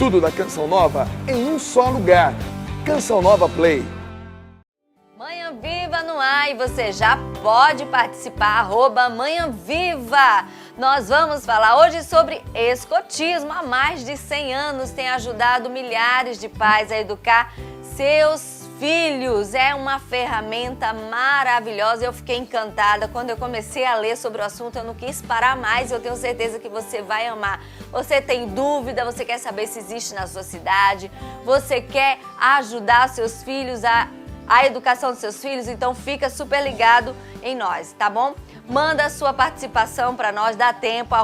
Tudo da Canção Nova em um só lugar. Canção Nova Play. Manhã Viva no ar e você já pode participar, @Manhã Viva. Nós vamos falar hoje sobre escotismo. Há mais de 100 anos tem ajudado milhares de pais a educar seus filhos. É uma ferramenta maravilhosa. Eu fiquei encantada. Quando eu comecei a ler sobre o assunto, eu não quis parar mais. Eu tenho certeza que você vai amar. Você tem dúvida, você quer saber se existe na sua cidade, você quer ajudar seus filhos a educação dos seus filhos, então fica super ligado em nós, tá bom? Manda a sua participação para nós, dá tempo,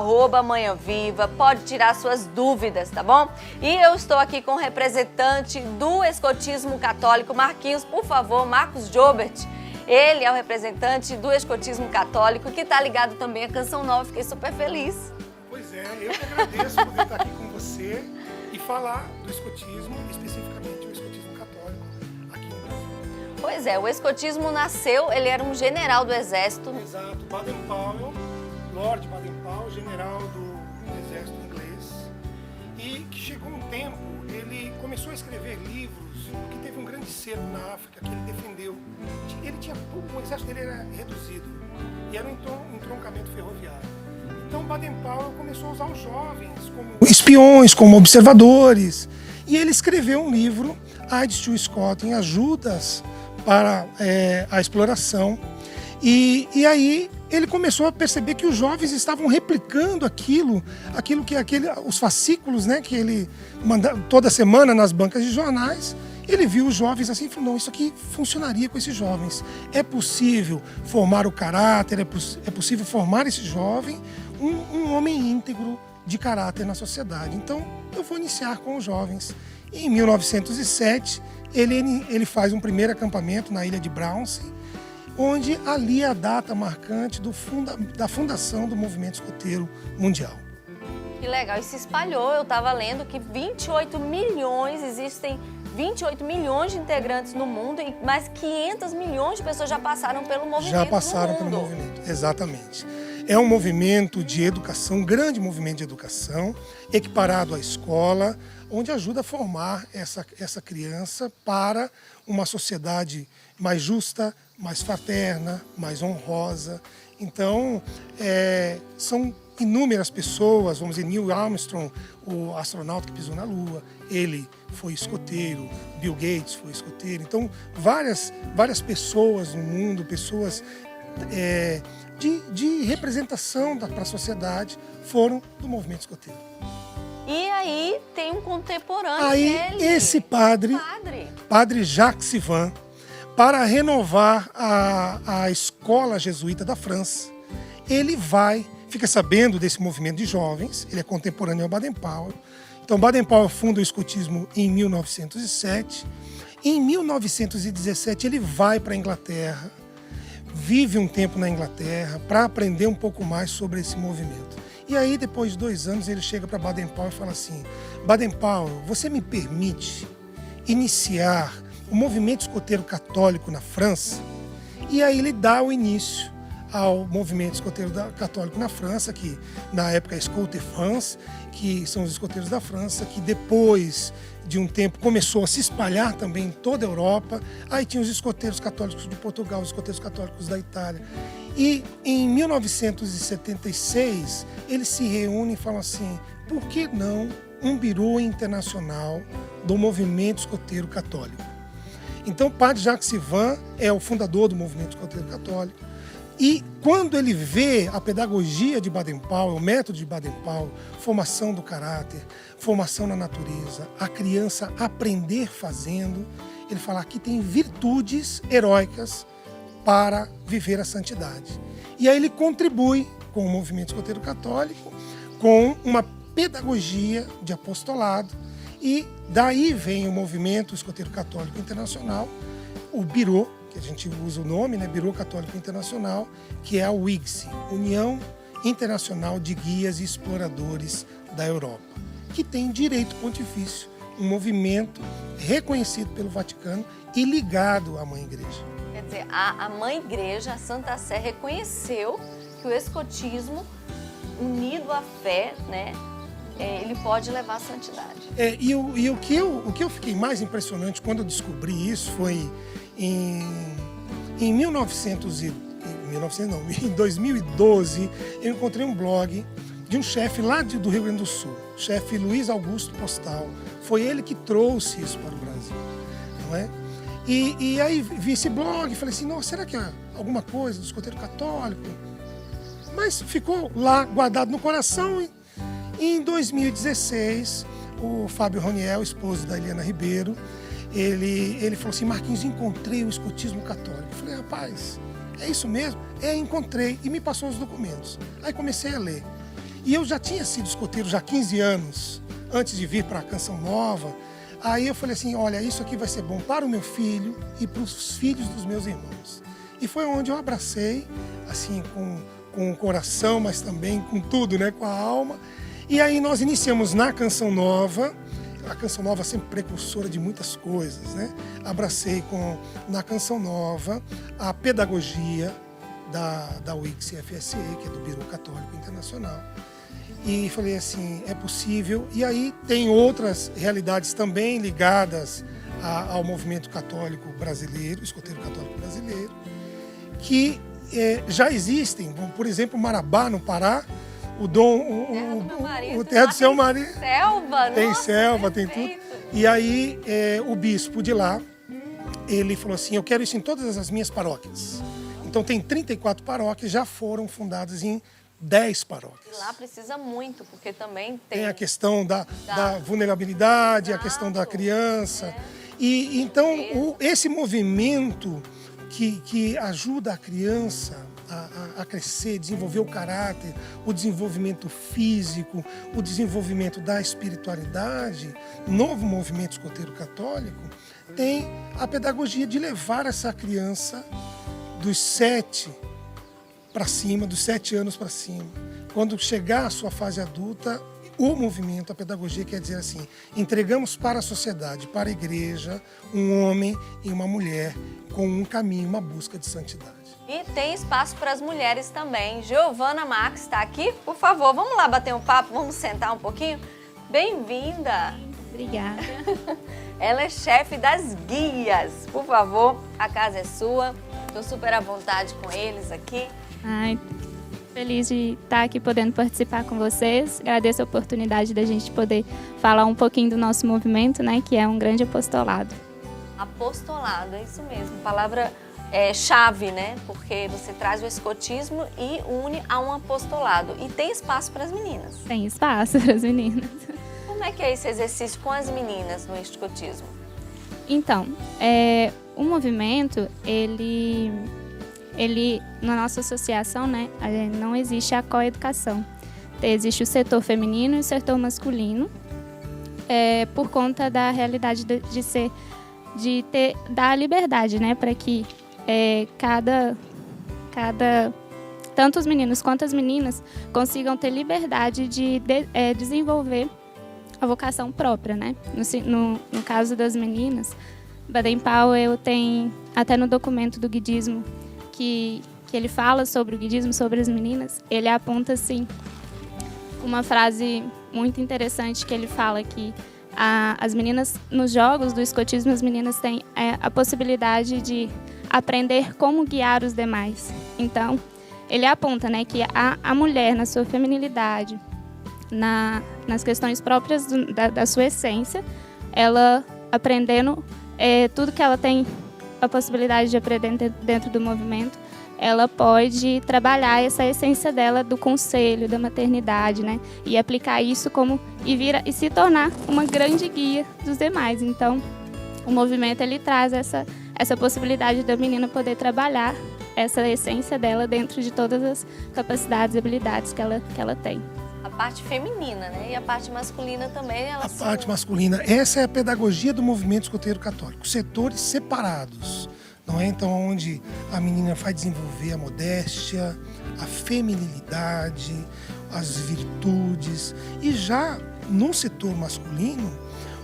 @Manhã Viva, pode tirar suas dúvidas, tá bom? E eu estou aqui com o representante do escotismo católico, Marquinhos, por favor, Marcos Jobert. Ele é o representante do escotismo católico, que está ligado também à Canção Nova, fiquei super feliz. Pois é, eu que agradeço poder estar aqui com você e falar do escotismo, especificamente o escotismo católico aqui no Brasil. Pois é, o escotismo nasceu, ele era um general do exército. Exato, Baden-Powell, Lord Baden-Powell, general do exército inglês, e que chegou um tempo, ele começou a escrever livros, porque teve um grande cerco na África que ele defendeu. O exército dele era reduzido e era um entroncamento ferroviário. Então Baden-Powell começou a usar os jovens como espiões, como observadores, e ele escreveu um livro, Aids to Scott, em ajudas para a exploração, e aí ele começou a perceber que os jovens estavam replicando aquilo que os fascículos, né, que ele manda toda semana nas bancas de jornais. Ele viu os jovens assim e falou, não, isso aqui funcionaria com esses jovens. É possível formar o caráter, é possível formar esse jovem um homem íntegro de caráter na sociedade. Então, eu vou iniciar com os jovens. Em 1907, ele faz um primeiro acampamento na ilha de Brownsea, onde ali é a data marcante da fundação do movimento escoteiro mundial. Que legal, e se espalhou. Eu estava lendo que 28 milhões, existem 28 milhões de integrantes no mundo e mais 500 milhões de pessoas já passaram pelo movimento. Já passaram pelo movimento, exatamente. É um movimento de educação, um grande movimento de educação, equiparado à escola, onde ajuda a formar essa criança para uma sociedade mais justa, mais fraterna, mais honrosa. Então, são inúmeras pessoas, vamos dizer, Neil Armstrong, o astronauta que pisou na Lua, ele foi escoteiro, Bill Gates foi escoteiro. Então, várias pessoas no mundo, pessoas de representação para a sociedade, foram do movimento escoteiro. E aí tem um contemporâneo aí, dele. Esse padre Jacques Sivan, para renovar a escola jesuíta da França, ele fica sabendo desse movimento de jovens, ele é contemporâneo ao Baden-Powell. Então, Baden-Powell funda o escotismo em 1907. Em 1917, ele vai para a Inglaterra, vive um tempo na Inglaterra para aprender um pouco mais sobre esse movimento. E aí, depois de 2 anos, ele chega para Baden-Powell e fala assim, Baden-Powell, você me permite iniciar o movimento escoteiro católico na França? E aí ele dá o início ao movimento escoteiro católico na França, que na época é École de France, que são os escoteiros da França, que depois de um tempo começou a se espalhar também em toda a Europa. Aí tinha os escoteiros católicos de Portugal, os escoteiros católicos da Itália. E em 1976, eles se reúnem e falam assim, por que não um birô internacional do movimento escoteiro católico? Então, o padre Jacques Sivan é o fundador do movimento escoteiro católico. E quando ele vê a pedagogia de Baden-Powell, o método de Baden-Powell, formação do caráter, formação na natureza, a criança aprender fazendo, ele fala que tem virtudes heróicas para viver a santidade. E aí ele contribui com o movimento escoteiro católico, com uma pedagogia de apostolado, e daí vem o movimento escoteiro católico internacional, o Birô, que a gente usa o nome, né, Birô Católico Internacional, que é a UIGSE, União Internacional de Guias e Exploradores da Europa, que tem direito pontifício, um movimento reconhecido pelo Vaticano e ligado à Mãe Igreja. Quer dizer, a Mãe Igreja, a Santa Sé, reconheceu que o escotismo, unido à fé, né, ele pode levar à santidade. E o que eu fiquei mais impressionante quando eu descobri isso foi em 2012, eu encontrei um blog de um chefe lá do Rio Grande do Sul, chefe Luiz Augusto Postal. Foi ele que trouxe isso para o Brasil, não é? E aí vi esse blog e falei assim, nossa, será que é alguma coisa do escoteiro católico? Mas ficou lá guardado no coração. E em 2016, o Fábio Roniel, esposo da Eliana Ribeiro, ele falou assim, Marquinhos, encontrei o escotismo católico. Eu falei, rapaz, é isso mesmo? Encontrei. E me passou os documentos. Aí comecei a ler. E eu já tinha sido escoteiro já há 15 anos, antes de vir para a Canção Nova. Aí eu falei assim, olha, isso aqui vai ser bom para o meu filho e para os filhos dos meus irmãos. E foi onde eu abracei, assim, com o coração, mas também com tudo, né, com a alma. E aí nós iniciamos na Canção Nova, a Canção Nova sempre precursora de muitas coisas, né? Abracei na Canção Nova a pedagogia da UICS-FSE, que é do Biro Católico Internacional. E falei assim, é possível. E aí tem outras realidades também ligadas ao movimento católico brasileiro, escoteiro católico brasileiro, que já existem. Por exemplo, Marabá, no Pará, o Terra do Seu Marido. Selva, tem nossa, selva, perfeito. tem tudo. E aí o bispo de lá, ele falou assim, eu quero isso em todas as minhas paróquias. Então tem 34 paróquias, já foram fundadas em 10 paróquias. E lá precisa muito, porque também tem a questão da vulnerabilidade, a questão da criança. E então esse movimento que ajuda a criança a crescer, desenvolver o caráter, o desenvolvimento físico, o desenvolvimento da espiritualidade, novo movimento escoteiro católico, tem a pedagogia de levar essa criança dos 7 para cima, dos 7 anos para cima. Quando chegar à sua fase adulta, o movimento, a pedagogia quer dizer assim, entregamos para a sociedade, para a igreja, um homem e uma mulher com um caminho, uma busca de santidade. E tem espaço para as mulheres também. Giovana Max está aqui. Por favor, vamos lá bater um papo, vamos sentar um pouquinho? Bem-vinda! Obrigada. Ela é chefe das guias. Por favor, a casa é sua. Estou super à vontade com eles aqui. Ai, feliz de estar aqui podendo participar com vocês. Agradeço a oportunidade da gente poder falar um pouquinho do nosso movimento, né, que é um grande apostolado. Apostolado, é isso mesmo. Palavra chave, né? Porque você traz o escotismo e une a um apostolado. E tem espaço para as meninas. Tem espaço para as meninas. Como é que é esse exercício com as meninas no escotismo? Então, o movimento, ele na nossa associação, né, não existe a coeducação. Existe o setor feminino e o setor masculino, por conta da realidade de dar a liberdade, né, para que tanto os meninos quanto as meninas consigam ter liberdade de desenvolver a vocação própria, né? No caso das meninas, Baden-Powell tem, até no documento do guidismo, que ele fala sobre o guidismo, sobre as meninas, ele aponta, assim, uma frase muito interessante que ele fala que as meninas, nos jogos do escotismo, as meninas têm a possibilidade de aprender como guiar os demais. Então, ele aponta, né, que a mulher, na sua feminilidade, nas questões próprias da sua essência, ela aprendendo tudo que ela tem a possibilidade de aprender dentro do movimento, ela pode trabalhar essa essência dela do conselho, da maternidade, né? E aplicar isso e se tornar uma grande guia dos demais. Então, o movimento ele traz essa possibilidade da menina poder trabalhar essa essência dela dentro de todas as capacidades e habilidades que ela tem. A parte feminina, né? E a parte masculina também. A parte masculina, essa é a pedagogia do movimento escoteiro católico. Setores separados. Não é? Então, onde a menina vai desenvolver a modéstia, a feminilidade, as virtudes. E já no setor masculino,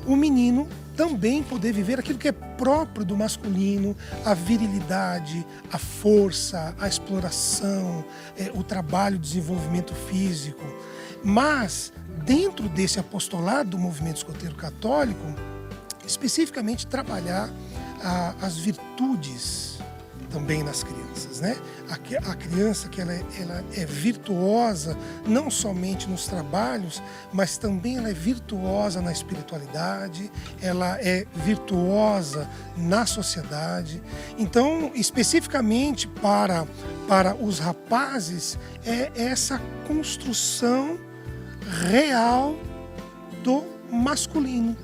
o menino também poder viver aquilo que é próprio do masculino, a virilidade, a força, a exploração, o trabalho, o desenvolvimento físico. Mas, dentro desse apostolado do movimento escoteiro católico, especificamente trabalhar as virtudes também nas crianças, né? A criança que ela é virtuosa não somente nos trabalhos, mas também ela é virtuosa na espiritualidade, ela é virtuosa na sociedade. Então, especificamente para os rapazes, é essa construção real do masculino.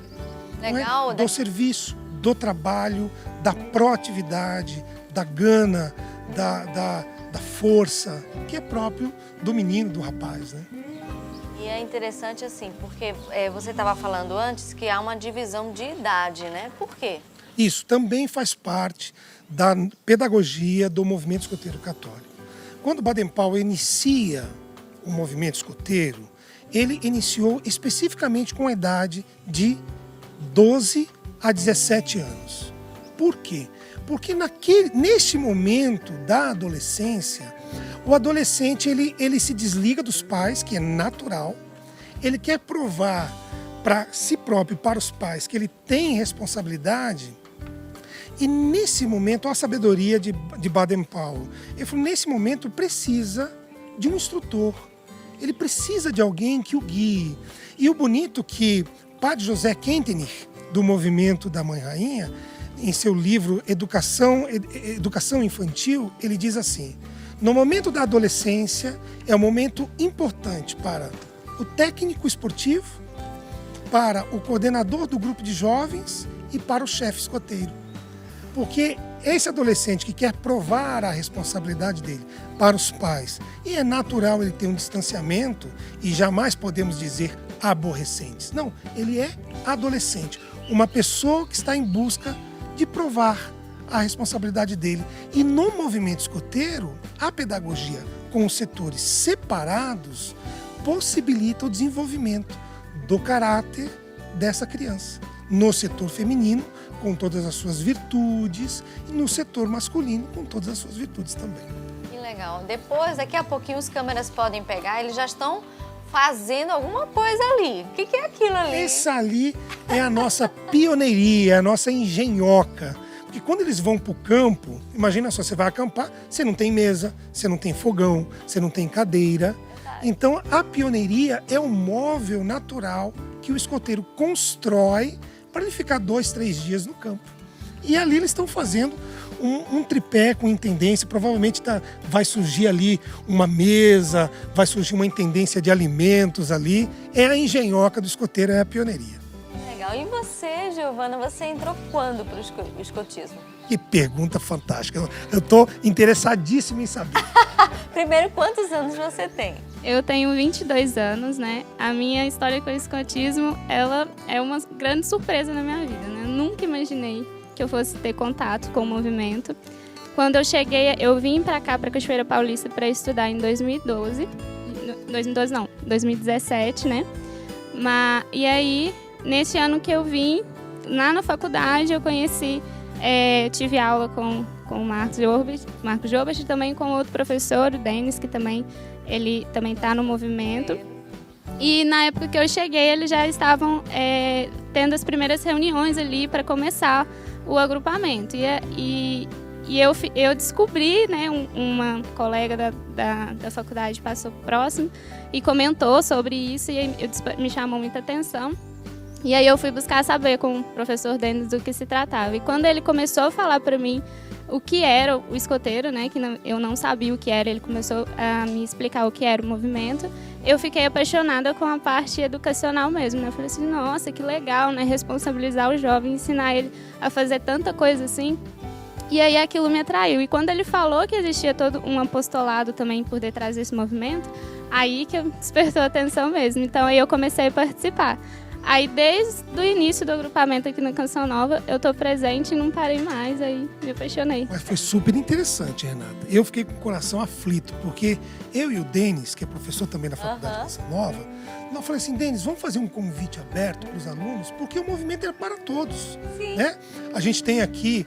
Legal. Do serviço, do trabalho, da proatividade, da gana, da força, que é próprio do menino, do rapaz, né? E é interessante assim, porque você estava falando antes que há uma divisão de idade, né? Por quê? Isso também faz parte da pedagogia do movimento escoteiro católico. Quando Baden-Powell inicia o movimento escoteiro, ele iniciou especificamente com a idade de 12 a 17 anos. Por quê? Porque neste momento da adolescência, o adolescente ele se desliga dos pais, que é natural. Ele quer provar para si próprio e para os pais que ele tem responsabilidade. E nesse momento, a sabedoria de Baden-Powell, ele falou, nesse momento precisa de um instrutor. Ele precisa de alguém que o guie. E o bonito que Padre José Kentenich, do movimento da Mãe Rainha, em seu livro Educação Infantil, ele diz assim: no momento da adolescência é um momento importante para o técnico esportivo, para o coordenador do grupo de jovens e para o chefe escoteiro. Porque esse adolescente que quer provar a responsabilidade dele para os pais, e é natural ele ter um distanciamento, e jamais podemos dizer aborrecentes. Não, ele é adolescente, uma pessoa que está em busca de provar a responsabilidade dele. E no movimento escoteiro, a pedagogia com os setores separados possibilita o desenvolvimento do caráter dessa criança. No setor feminino, com todas as suas virtudes, e no setor masculino, com todas as suas virtudes também. Que legal. Depois, daqui a pouquinho, os câmeras podem pegar, eles já estão fazendo alguma coisa ali. O que é aquilo ali? Essa ali é a nossa pioneiria, a nossa engenhoca. Porque quando eles vão para o campo, imagina só, você vai acampar, você não tem mesa, você não tem fogão, você não tem cadeira. Então, a pioneiria é um móvel natural que o escoteiro constrói para ele ficar 2, 3 dias no campo. E ali eles estão fazendo um tripé com intendência, provavelmente vai surgir ali uma mesa, vai surgir uma intendência de alimentos ali. É a engenhoca do escoteiro, é a pioneiria. Legal. E você, Giovana, você entrou quando para o escotismo? Que pergunta fantástica. Eu estou interessadíssimo em saber. Primeiro, quantos anos você tem? Eu tenho 22 anos, né? A minha história com o escotismo, ela é uma grande surpresa na minha vida, né? Eu nunca imaginei que eu fosse ter contato com o movimento. Quando eu cheguei, eu vim para cá, para Cachoeira Paulista, para estudar em 2012. 2017, né? E aí, nesse ano que eu vim, lá na faculdade, eu conheci, tive aula com o Marcos Jobert e também com outro professor, o Denis, que ele também está no movimento. E na época que eu cheguei, eles já estavam tendo as primeiras reuniões ali para começar o agrupamento. E eu descobri, né, uma colega da faculdade passou próximo e comentou sobre isso, e me chamou muita atenção. E aí eu fui buscar saber com o professor Denis do que se tratava. E quando ele começou a falar para mim o que era o escoteiro, né, que eu não sabia o que era, ele começou a me explicar o que era o movimento, eu fiquei apaixonada com a parte educacional mesmo, né? Eu falei assim, nossa, que legal, né, responsabilizar o jovem, ensinar ele a fazer tanta coisa assim. E aí aquilo me atraiu. E quando ele falou que existia todo um apostolado também por detrás desse movimento, aí que despertou a atenção mesmo. Então aí eu comecei a participar. Aí, desde o início do agrupamento aqui na Canção Nova, eu estou presente e não parei mais, aí me apaixonei. Mas foi super interessante, Renata. Eu fiquei com o coração aflito, porque eu e o Denis, que é professor também da Faculdade da Canção Nova, nós falamos assim, Denis, vamos fazer um convite aberto para os alunos, porque o movimento é para todos. Sim. Né? A gente tem aqui,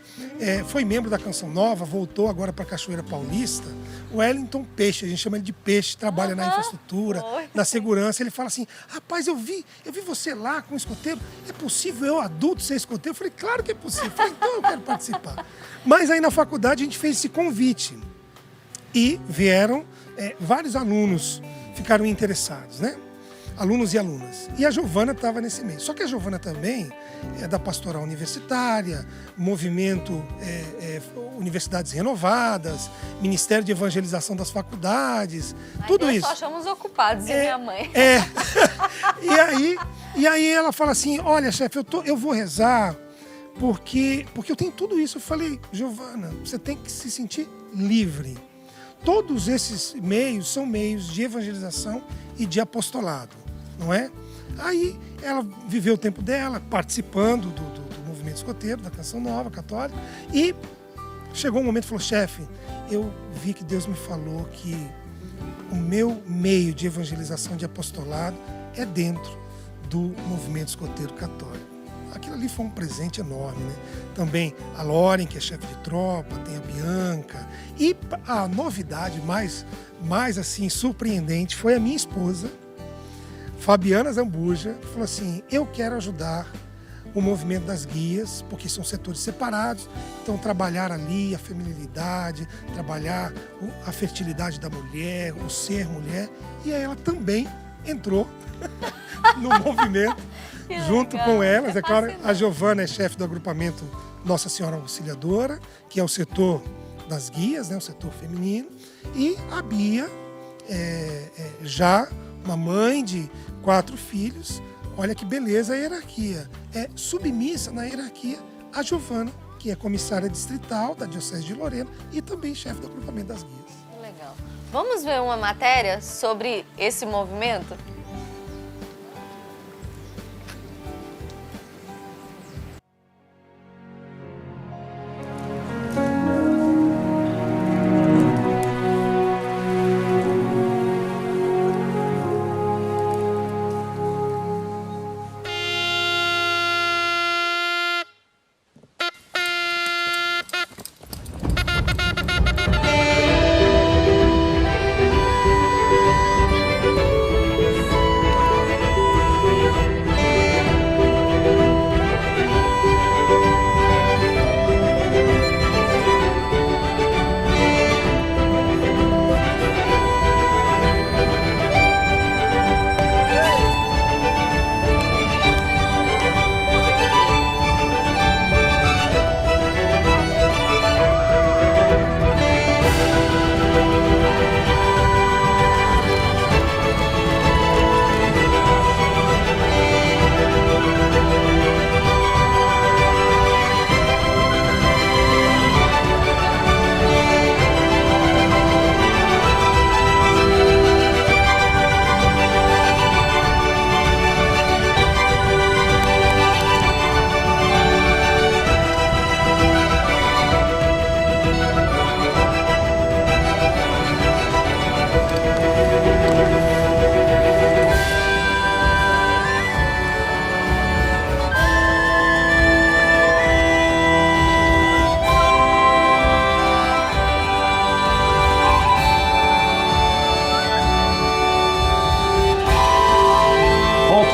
foi membro da Canção Nova, voltou agora para Cachoeira Paulista, Wellington Peixe, a gente chama ele de Peixe, trabalha na infraestrutura, Oi. na segurança. Ele fala assim, rapaz, eu vi você lá com escoteiro, é possível eu, adulto, ser escoteiro? Eu falei, claro que é possível. Eu falei, então eu quero participar. Mas aí na faculdade a gente fez esse convite e vieram vários alunos, ficaram interessados, né? Alunos e alunas. E a Giovana estava nesse meio. Só que a Giovana também é da Pastoral Universitária, movimento Universidades Renovadas, Ministério de Evangelização das Faculdades, tudo nós isso. só achamos ocupados, e minha mãe. E aí ela fala assim, olha, chefe, eu vou rezar porque eu tenho tudo isso. Eu falei, Giovana, você tem que se sentir livre. Todos esses meios são meios de evangelização e de apostolado, não é? Aí ela viveu o tempo dela participando do movimento escoteiro, da Canção Nova, católica, e chegou um momento e falou, chefe, eu vi que Deus me falou que o meu meio de evangelização, de apostolado, é dentro do movimento escoteiro católico. Aquilo ali foi um presente enorme, né? Também a Loren, que é chefe de tropa, tem a Bianca. E a novidade mais assim, surpreendente foi a minha esposa, Fabiana Zambuja, que falou assim, eu quero ajudar o movimento das guias, porque são setores separados, então trabalhar ali a feminilidade, trabalhar a fertilidade da mulher, o ser mulher, e aí ela também entrou no movimento, junto com elas. É claro, a Giovana é chefe do agrupamento Nossa Senhora Auxiliadora, que é o setor das guias, né, o setor feminino, e a Bia já uma mãe de 4 filhos. Olha que beleza a hierarquia. É submissa na hierarquia a Giovana, que é comissária distrital da Diocese de Lorena e também chefe do agrupamento das guias. Legal. Vamos ver uma matéria sobre esse movimento?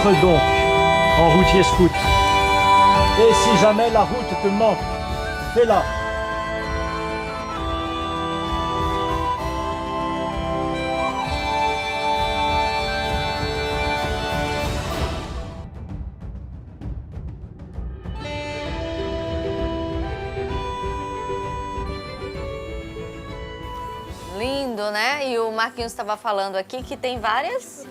Entre donc en routier scout. Et si jamais la route te manque, fais-la. Lindo, né? E o Marquinhos estava falando aqui que tem várias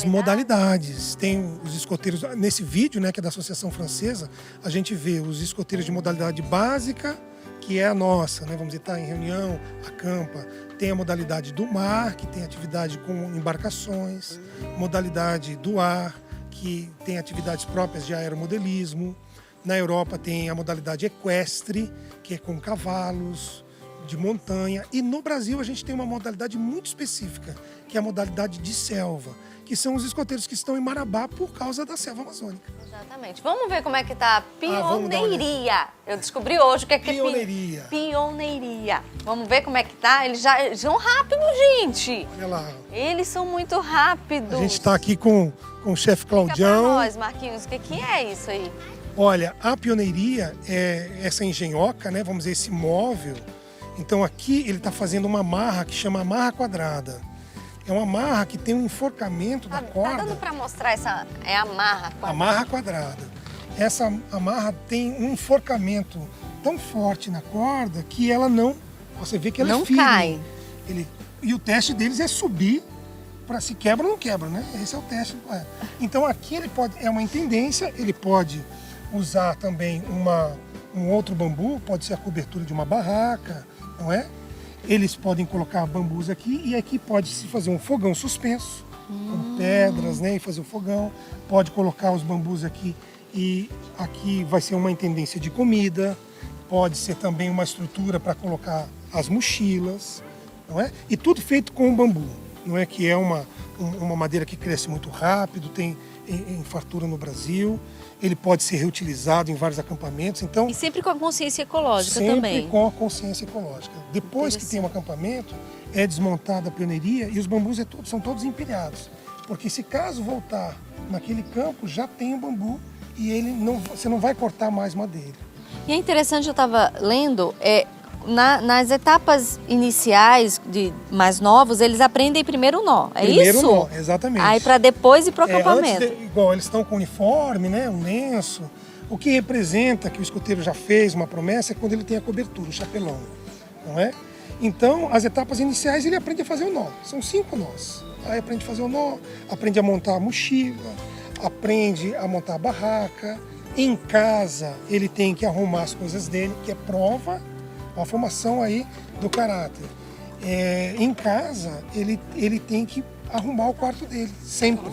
modalidades. Tem os escoteiros, nesse vídeo, né, que é da Associação Francesa, a gente vê os escoteiros de modalidade básica, que é a nossa, né? Vamos dizer, está em reunião, acampa. Tem a modalidade do mar, que tem atividade com embarcações, modalidade do ar, que tem atividades próprias de aeromodelismo. Na Europa tem a modalidade equestre, que é com cavalos, de montanha. E no Brasil a gente tem uma modalidade muito específica, que é a modalidade de selva, que são os escoteiros que estão em Marabá por causa da selva amazônica. Exatamente. Vamos ver como é que tá a vamos dar uma pioneiria. Eu descobri hoje o que é Pioneiria. Pioneiria. Vamos ver como é que tá. Eles são rápidos, gente. Olha lá. Eles são muito rápidos. A gente está aqui com o chefe Explica pra Claudião. nós, Marquinhos, o que é isso aí? Olha, a pioneiria é essa engenhoca, né? Vamos dizer, esse móvel. Então aqui ele está fazendo uma amarra que chama amarra quadrada. É uma amarra que tem um enforcamento da Tá corda. dando pra mostrar essa amarra? Amarra quadrada. Essa amarra tem um enforcamento tão forte na corda que ela não... Você vê que ela Não é firme. cai. E o teste deles é subir para se quebra ou não quebra, né? Esse é o teste. Então aqui ele pode... É uma intendência, ele pode usar também um outro bambu, pode ser a cobertura de uma barraca, não é? Eles podem colocar bambus aqui e aqui pode-se fazer um fogão suspenso, com pedras, né? E fazer o fogão. Pode colocar os bambus aqui e aqui vai ser uma intendência de comida. Pode ser também uma estrutura para colocar as mochilas, não é? E tudo feito com bambu, não é? Que é uma madeira que cresce muito rápido, tem em fartura no Brasil. Ele pode ser reutilizado em vários acampamentos. Então, E sempre com a consciência ecológica sempre também. com a consciência ecológica. Depois que tem um acampamento, é desmontada a pioneiria e os bambus são todos empilhados. Porque se caso voltar naquele campo, já tem o bambu e você não vai cortar mais madeira. E é interessante, eu estava lendo, nas etapas iniciais de mais novos, eles aprendem primeiro o nó, é Primeiro isso? nó, exatamente. Aí para depois ir para o Antes acampamento. igual eles estão com uniforme, né, um lenço. O que representa que o escoteiro já fez uma promessa é quando ele tem a cobertura, o chapelão, não é? Então, as etapas iniciais ele aprende a fazer o nó. São 5 nós. Aí aprende a fazer o nó, aprende a montar a mochila, aprende a montar a barraca. Em casa, ele tem que arrumar as coisas dele, que é prova, a formação aí do caráter. Em casa, ele tem que arrumar o quarto dele, sempre.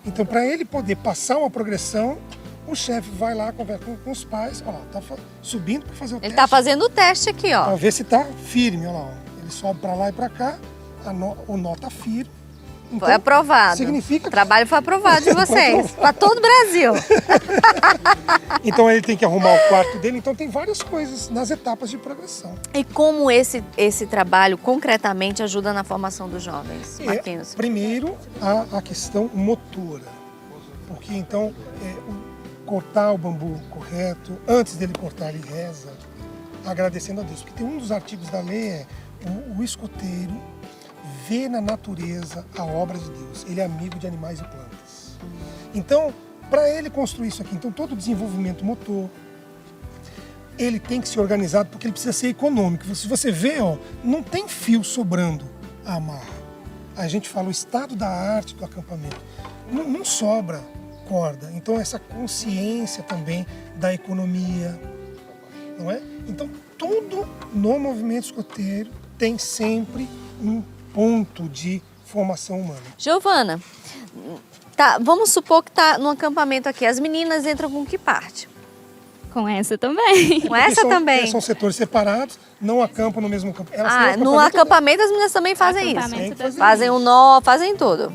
Então, para ele poder passar uma progressão, o chefe vai lá, conversa com os pais, olha lá, tá subindo para fazer o Ele teste. está fazendo o teste aqui, ó. Para ver se tá firme, olha lá. Ó. Ele sobe para lá e para cá, o nó tá firme. Então, Foi aprovado. Significa O trabalho foi aprovado de vocês, para todo o Brasil. Então ele tem que arrumar o quarto dele. Então tem várias coisas nas etapas de progressão. E como esse trabalho concretamente ajuda na formação dos jovens, Marquinhos? Primeiro, a questão motora. Porque então, cortar o bambu correto, antes dele cortar ele reza, agradecendo a Deus. Porque tem um dos artigos da lei o escoteiro vê na natureza a obra de Deus. Ele é amigo de animais e plantas. Então, para ele construir isso aqui, então todo o desenvolvimento motor, ele tem que ser organizado porque ele precisa ser econômico. Se você vê, ó, não tem fio sobrando a amarra. A gente fala o estado da arte do acampamento. Não sobra corda. Então essa consciência também da economia, não é? Então tudo no movimento escoteiro tem sempre um ponto de formação humana. Giovana, tá, vamos supor que tá no acampamento aqui. As meninas entram com que parte? Com essa também. Com essa também? São setores separados, não acampam no mesmo campo. No acampamento as meninas também fazem isso. Acampamento das Fazem o nó, fazem tudo.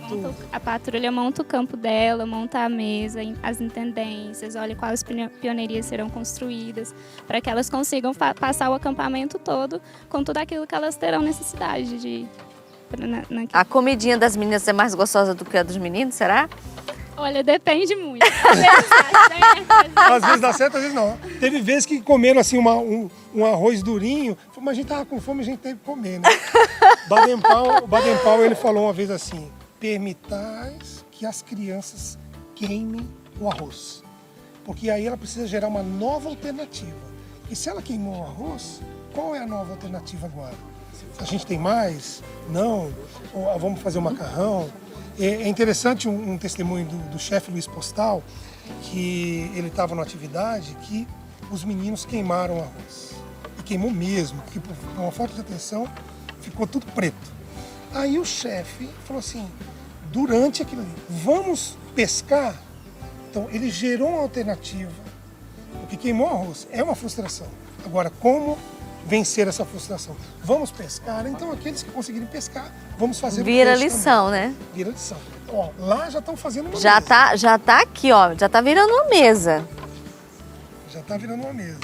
A patrulha monta o campo dela, monta a mesa, as intendências, olha quais pioneirias serão construídas, para que elas consigam passar o acampamento todo com tudo aquilo que elas terão necessidade de... A comidinha das meninas é mais gostosa do que a dos meninos, será? Olha, depende muito. Às vezes dá certo, Às vezes dá certo, às vezes não. Teve vezes que comeram assim um arroz durinho, mas a gente tava com fome, a gente teve que comer, né? Baden-Powell, ele falou uma vez assim: permitais que as crianças queimem o arroz. Porque aí ela precisa gerar uma nova alternativa. E se ela queimou o arroz, qual é a nova alternativa agora? A gente tem mais? Não? Ou vamos fazer o macarrão? É interessante um testemunho do chefe Luiz Postal, que ele estava numa atividade que os meninos queimaram o arroz. E queimou mesmo, porque por uma falta de atenção ficou tudo preto. Aí o chefe falou assim, durante aquilo ali, vamos pescar? Então ele gerou uma alternativa, porque queimou o arroz, é uma frustração. Agora, como vencer essa frustração? Vamos pescar? Então aqueles que conseguirem pescar, vamos fazer o Vira peixe lição, também. né? Vira lição. Ó, lá já estão fazendo uma Já mesa. já tá aqui, ó. Já tá virando uma mesa. Já tá virando uma mesa.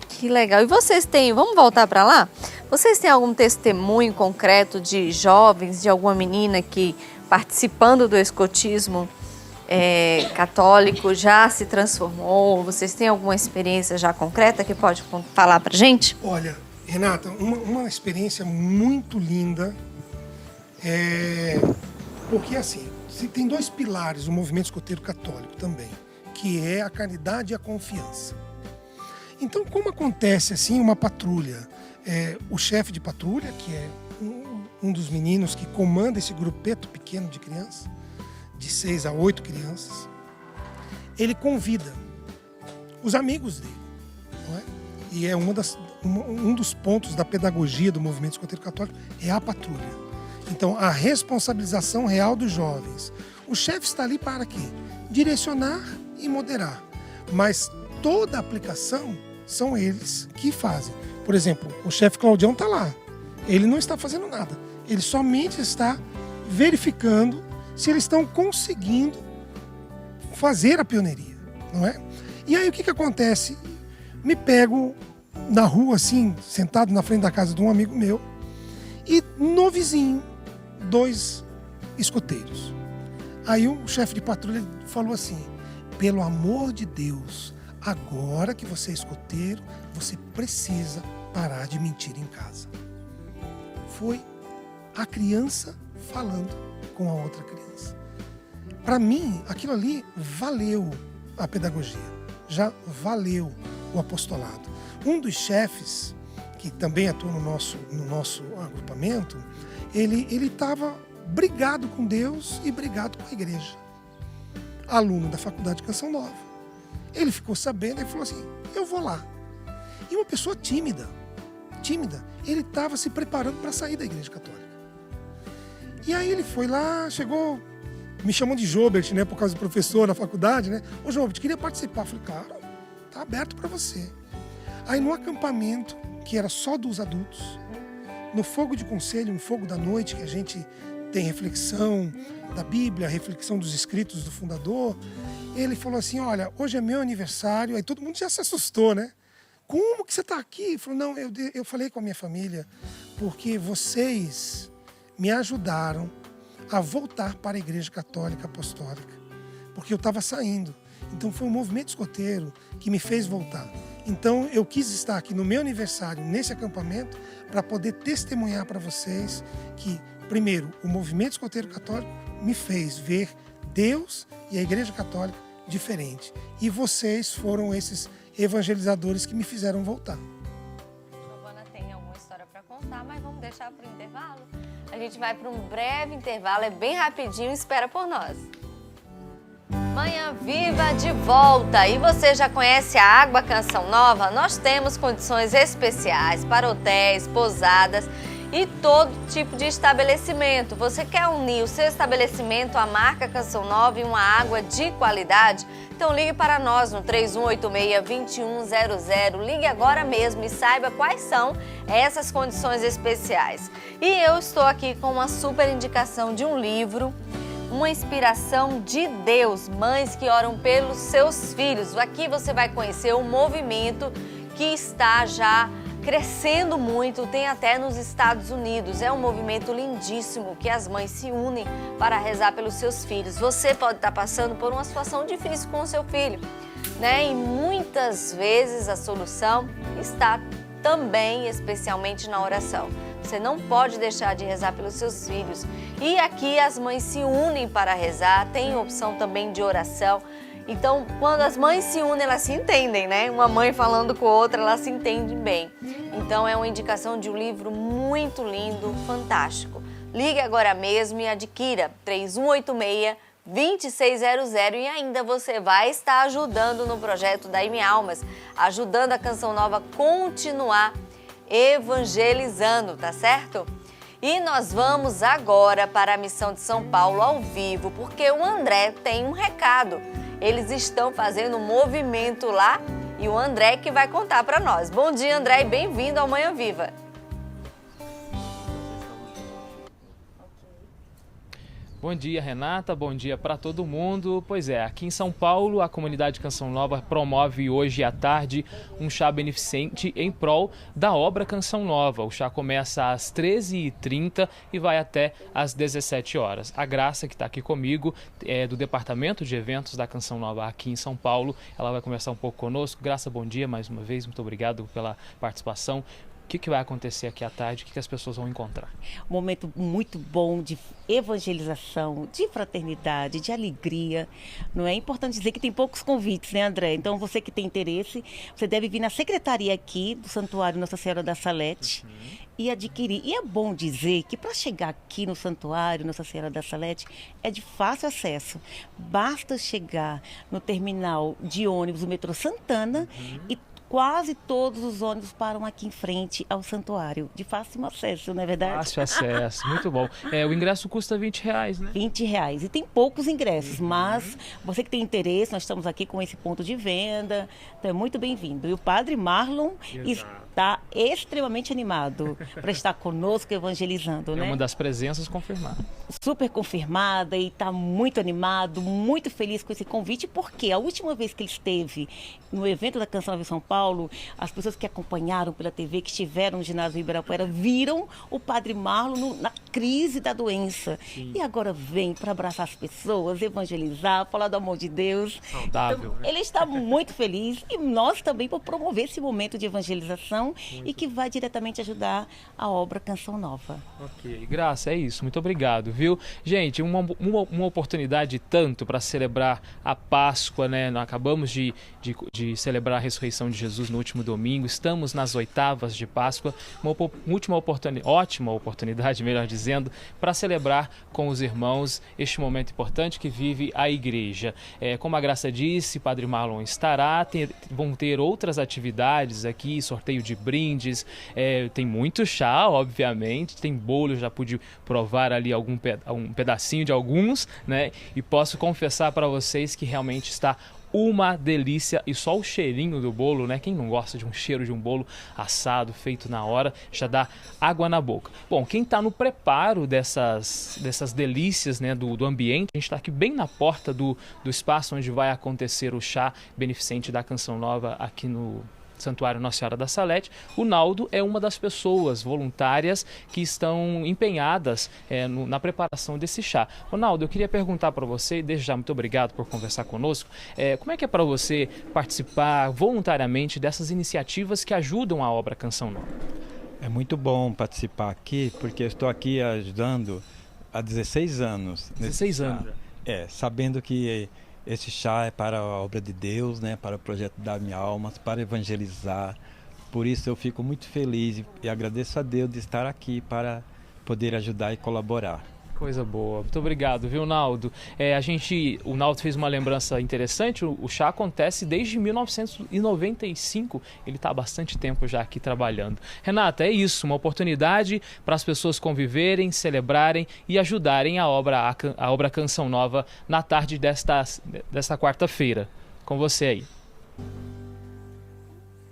Que legal. E vocês têm, vamos voltar para lá? Vocês têm algum testemunho concreto de jovens, de alguma menina que participando do escotismo católico já se transformou? Vocês têm alguma experiência já concreta que pode falar pra gente? Olha, Renata, uma experiência muito linda, porque assim, tem dois pilares do movimento escoteiro católico também, que é a caridade e a confiança. Então, como acontece assim uma patrulha, o chefe de patrulha, que é um dos meninos que comanda esse grupeto pequeno de crianças, de 6 a 8 crianças, ele convida os amigos dele, não é? E é um dos pontos da pedagogia do movimento escoteiro católico é a patrulha. Então, a responsabilização real dos jovens. O chefe está ali para quê? Direcionar e moderar. Mas toda a aplicação são eles que fazem. Por exemplo, o chefe Claudião está lá. Ele não está fazendo nada. Ele somente está verificando se eles estão conseguindo fazer a pioneiria, não é? E aí o que acontece? Me pego na rua, assim, sentado na frente da casa de um amigo meu, e no vizinho, 2 escoteiros. Aí o chefe de patrulha falou assim: pelo amor de Deus, agora que você é escoteiro, você precisa parar de mentir em casa. Foi a criança falando com a outra criança. Para mim, aquilo ali valeu a pedagogia, já valeu o apostolado. Um dos chefes, que também atua no nosso agrupamento, ele estava brigado com Deus e brigado com a igreja. Aluno da Faculdade de Canção Nova. Ele ficou sabendo e falou assim: eu vou lá. E uma pessoa tímida, ele estava se preparando para sair da igreja católica. E aí ele foi lá, chegou, me chamam de Jobert, né, por causa do professor na faculdade, né? Ô Jobert, queria participar. Eu falei, claro, tá aberto para você. Aí no acampamento, que era só dos adultos, no fogo de conselho, no fogo da noite, que a gente tem reflexão da Bíblia, reflexão dos escritos do fundador, ele falou assim: olha, hoje é meu aniversário. Aí todo mundo já se assustou, né? Como que você está aqui? Ele falou: não, eu falei com a minha família, porque vocês me ajudaram a voltar para a Igreja Católica Apostólica, porque eu estava saindo. Então foi o movimento escoteiro que me fez voltar. Então eu quis estar aqui no meu aniversário, nesse acampamento, para poder testemunhar para vocês que, primeiro, o movimento escoteiro católico me fez ver Deus e a Igreja Católica diferente. E vocês foram esses evangelizadores que me fizeram voltar. Giovana tem alguma história para contar, mas vamos deixar para o intervalo. A gente vai para um breve intervalo, é bem rapidinho, espera por nós. Manhã Viva de volta! E você já conhece a Água Canção Nova? Nós temos condições especiais para hotéis, pousadas e todo tipo de estabelecimento. Você quer unir o seu estabelecimento à marca Canção Nova e uma água de qualidade? Então ligue para nós no 3186-2100. Ligue agora mesmo e saiba quais são essas condições especiais. E eu estou aqui com uma super indicação de um livro, uma inspiração de Deus, mães que oram pelos seus filhos. Aqui você vai conhecer um movimento que está já crescendo muito, tem até nos Estados Unidos. É um movimento lindíssimo que as mães se unem para rezar pelos seus filhos. Você pode estar passando por uma situação difícil com o seu filho, né? E muitas vezes a solução está também, especialmente na oração. Você não pode deixar de rezar pelos seus filhos. E aqui as mães se unem para rezar, tem opção também de oração. Então, quando as mães se unem, elas se entendem, né? Uma mãe falando com a outra, elas se entendem bem. Então, é uma indicação de um livro muito lindo, fantástico. Ligue agora mesmo e adquira 3186-2600 e ainda você vai estar ajudando no projeto da M Almas, ajudando a Canção Nova a continuar evangelizando, tá certo? E nós vamos agora para a Missão de São Paulo ao vivo, porque o André tem um recado. Eles estão fazendo um movimento lá e o André que vai contar para nós. Bom dia, André, e bem-vindo ao Manhã Viva. Bom dia, Renata. Bom dia para todo mundo. Pois é, aqui em São Paulo, a comunidade Canção Nova promove hoje à tarde um chá beneficente em prol da obra Canção Nova. O chá começa às 13h30 e vai até às 17 horas. A Graça, que está aqui comigo, é do Departamento de Eventos da Canção Nova aqui em São Paulo. Ela vai conversar um pouco conosco. Graça, bom dia mais uma vez. Muito obrigado pela participação. O que vai acontecer aqui à tarde? O que as pessoas vão encontrar? Um momento muito bom de evangelização, de fraternidade, de alegria. Não é importante dizer que tem poucos convites, né, André? Então, você que tem interesse, você deve vir na secretaria aqui do Santuário Nossa Senhora da Salete e adquirir. E é bom dizer que para chegar aqui no Santuário Nossa Senhora da Salete é de fácil acesso. Basta chegar no terminal de ônibus do metrô Santana e quase todos os ônibus param aqui em frente ao santuário, de fácil acesso, não é verdade? Fácil acesso, muito bom. O ingresso custa R$20, né? R$20. E tem poucos ingressos, mas você que tem interesse, nós estamos aqui com esse ponto de venda, então é muito bem-vindo. E o Padre Marlon está extremamente animado para estar conosco evangelizando, né? É uma das presenças confirmadas. Super confirmada e está muito animado, muito feliz com esse convite, porque a última vez que ele esteve no evento da Canção Nova em São Paulo, as pessoas que acompanharam pela TV, que estiveram no ginásio Ibirapuera, viram o Padre Marlon na crise da doença. Sim. E agora vem para abraçar as pessoas, evangelizar, falar do amor de Deus. Saudável. Então, ele está muito feliz e nós também por promover esse momento de evangelização e que vai diretamente ajudar a obra Canção Nova. Ok, Graça, é isso. Muito obrigado, viu? Gente, uma oportunidade tanto para celebrar a Páscoa, né? Nós acabamos de celebrar a ressurreição de Jesus no último domingo, estamos nas oitavas de Páscoa, uma ótima oportunidade, melhor dizendo, para celebrar com os irmãos este momento importante que vive a igreja. Como a Graça disse, Padre Marlon estará, vão ter outras atividades aqui, sorteio de brindes, tem muito chá, obviamente, tem bolo, já pude provar ali um pedacinho de alguns, né? E posso confessar para vocês que realmente está uma delícia, e só o cheirinho do bolo, né? Quem não gosta de um cheiro de um bolo assado, feito na hora, já dá água na boca. Bom, quem está no preparo dessas delícias, né, do ambiente, a gente está aqui bem na porta do espaço onde vai acontecer o chá beneficente da Canção Nova aqui no Santuário Nossa Senhora da Salete. O Naldo é uma das pessoas voluntárias que estão empenhadas na preparação desse chá. Ô Naldo, eu queria perguntar para você, desde já muito obrigado por conversar conosco, como é que é para você participar voluntariamente dessas iniciativas que ajudam a obra Canção Nova? É muito bom participar aqui, porque eu estou aqui ajudando há 16 anos. 16 anos? Sabendo que esse chá é para a obra de Deus, né, para o projeto da minha alma, para evangelizar. Por isso eu fico muito feliz e agradeço a Deus de estar aqui para poder ajudar e colaborar. Coisa boa. Muito obrigado, viu, Naldo? O Naldo fez uma lembrança interessante. O chá acontece desde 1995. Ele está há bastante tempo já aqui trabalhando. Renata, é isso. Uma oportunidade para as pessoas conviverem, celebrarem e ajudarem a obra Canção Nova na tarde desta quarta-feira. Com você aí.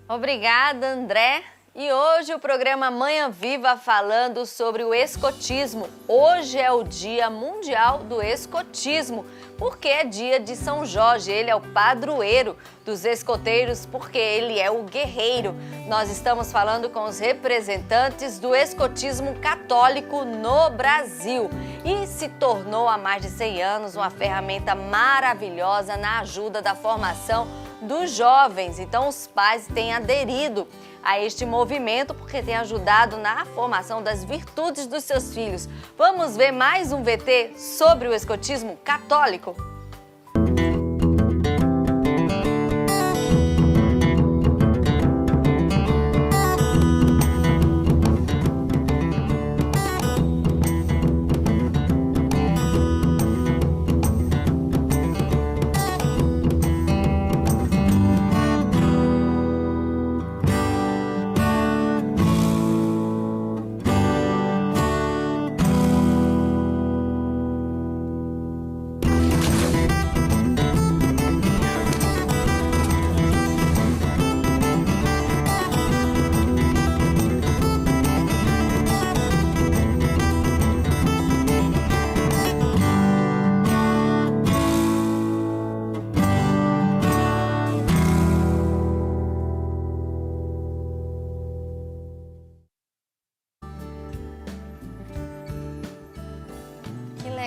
Obrigada, André. E hoje o programa Manhã Viva falando sobre o escotismo. Hoje é o Dia Mundial do Escotismo, porque é dia de São Jorge. Ele é o padroeiro dos escoteiros, porque ele é o guerreiro. Nós estamos falando com os representantes do escotismo católico no Brasil. E se tornou há mais de 100 anos uma ferramenta maravilhosa na ajuda da formação dos jovens. Então os pais têm aderido a este movimento porque tem ajudado na formação das virtudes dos seus filhos. Vamos ver mais um VT sobre o escotismo católico?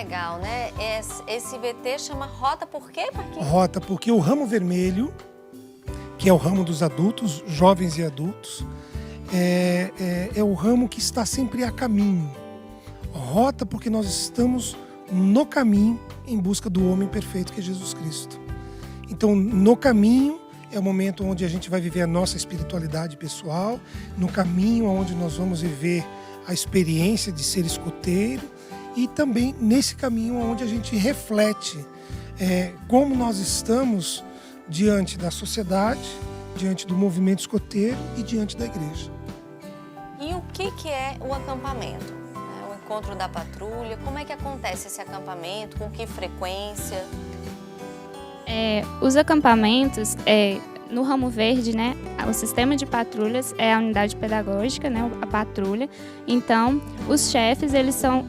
legal, né? Esse VT chama Rota por quê, Marquinhos? Rota porque o ramo vermelho, que é o ramo dos adultos, jovens e adultos, é o ramo que está sempre a caminho. Rota porque nós estamos no caminho em busca do homem perfeito que é Jesus Cristo. Então, no caminho é o momento onde a gente vai viver a nossa espiritualidade pessoal, no caminho onde nós vamos viver a experiência de ser escoteiro e também nesse caminho onde a gente reflete como nós estamos diante da sociedade, diante do movimento escoteiro e diante da igreja. E o que é o acampamento? O encontro da patrulha, como é que acontece esse acampamento, com que frequência? Os acampamentos, no ramo verde, né, o sistema de patrulhas é a unidade pedagógica, né, a patrulha. Então, os chefes, eles são,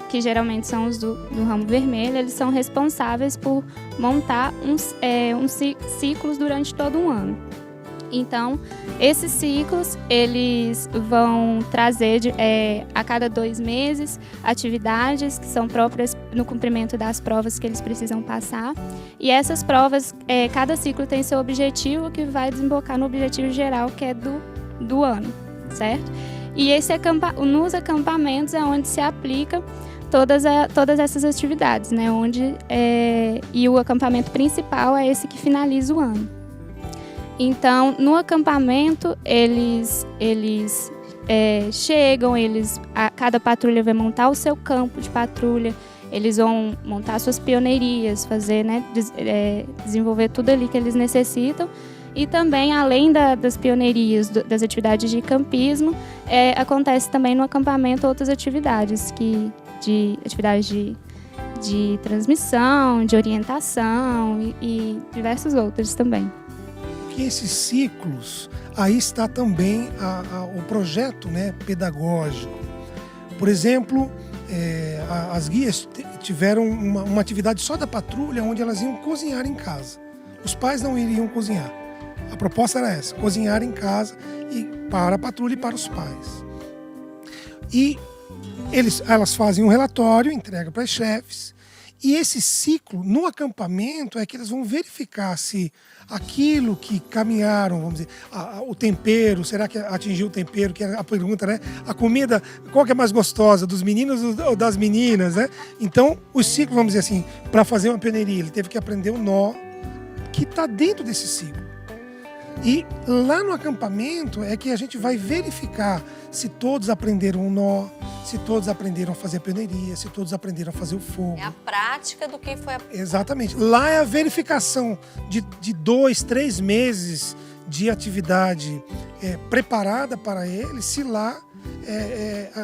que geralmente são os do ramo vermelho, eles são responsáveis por montar uns ciclos durante todo um ano. Então, esses ciclos, eles vão trazer a cada 2 meses atividades que são próprias no cumprimento das provas que eles precisam passar. E essas provas, cada ciclo tem seu objetivo, que vai desembocar no objetivo geral, que é do ano, certo? E nos acampamentos é onde se aplica todas essas atividades, né? E o acampamento principal é esse que finaliza o ano. Então, no acampamento, eles chegam, cada patrulha vai montar o seu campo de patrulha, eles vão montar suas pioneirias, fazer, né, desenvolver tudo ali que eles necessitam. E também, além das pioneirias, das atividades de campismo, acontece também no acampamento outras atividades, atividades de transmissão, de orientação e diversos outros também. Que esses ciclos, aí está também o projeto, né, pedagógico. Por exemplo, as guias tiveram uma atividade só da patrulha, onde elas iam cozinhar em casa. Os pais não iriam cozinhar. A proposta era essa, cozinhar em casa para a patrulha e para os pais. E elas fazem um relatório, entregam para os chefes, e esse ciclo, no acampamento, é que eles vão verificar se aquilo que caminharam, vamos dizer, o tempero, será que atingiu o tempero, que é a pergunta, né? A comida, qual que é mais gostosa, dos meninos ou das meninas, né? Então, o ciclo, vamos dizer assim, para fazer uma pioneiria, ele teve que aprender o nó que está dentro desse ciclo. E lá no acampamento é que a gente vai verificar se todos aprenderam o nó, se todos aprenderam a fazer a pioneiria, se todos aprenderam a fazer o fogo. É a prática do que foi Exatamente. Lá é a verificação de 2, 3 meses de atividade preparada para eles, se lá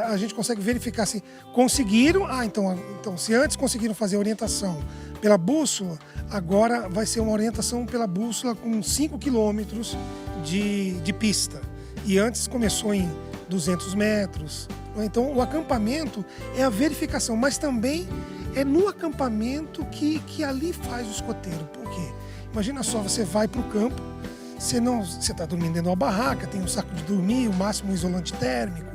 a gente consegue verificar se conseguiram. Então, se antes conseguiram fazer a orientação pela bússola, agora vai ser uma orientação pela bússola com 5 quilômetros de pista. E antes começou em 200 metros. Então, o acampamento é a verificação, mas também é no acampamento que ali faz o escoteiro. Por quê? Imagina só, você vai para o campo, você está dormindo dentro de uma barraca, tem um saco de dormir, o máximo um isolante térmico,